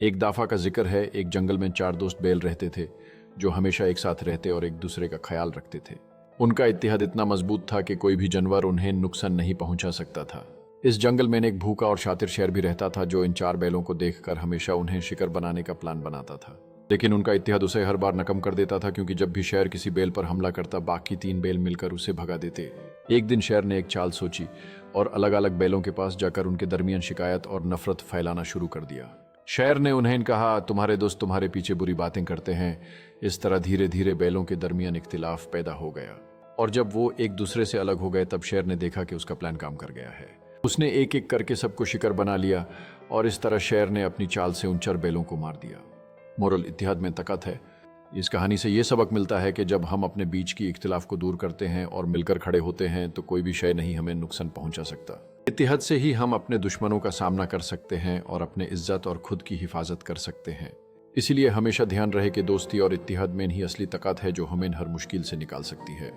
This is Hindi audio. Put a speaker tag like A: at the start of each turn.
A: एक दफा का जिक्र है, एक जंगल में चार दोस्त बैल रहते थे जो हमेशा एक साथ रहते और एक दूसरे का ख्याल रखते थे। उनका इत्तेहाद इतना मजबूत था कि कोई भी जानवर उन्हें नुकसान नहीं पहुंचा सकता था। इस जंगल में एक भूखा और शातिर शेर भी रहता था जो इन चार बैलों को देखकर हमेशा उन्हें शिकार बनाने का प्लान बनाता था। लेकिन उनका इत्तेहाद उसे हर बार नकम कर देता था, क्योंकि जब भी शेर किसी बैल पर हमला करता बाकी तीन बैल मिलकर उसे भगा देते। एक दिन शेर ने एक चाल सोची और अलग अलग बैलों के पास जाकर उनके दरमियान शिकायत और नफरत फैलाना शुरू कर दिया। शेर ने उन्हें कहा, तुम्हारे दोस्त तुम्हारे पीछे बुरी बातें करते हैं। इस तरह धीरे धीरे बैलों के दरमियान इख्तिलाफ पैदा हो गया और जब वो एक दूसरे से अलग हो गए तब शेर ने देखा कि उसका प्लान काम कर गया है। उसने एक एक करके सबको शिकार बना लिया और इस तरह शेर ने अपनी चाल से उन चार बैलों को मार दिया। मोरल इत्तेहाद में ताकत है। इस कहानी से यह सबक मिलता है कि जब हम अपने बीच की इख्तिलाफ को दूर करते हैं और मिलकर खड़े होते हैं तो कोई भी शय नहीं हमें नुकसान पहुंचा सकता। इत्तेहाद से ही हम अपने दुश्मनों का सामना कर सकते हैं और अपने इज्जत और खुद की हिफाजत कर सकते हैं। इसीलिए हमेशा ध्यान रहे कि दोस्ती और इत्तेहाद में ही असली ताकत है जो हमें हर मुश्किल से निकाल सकती है।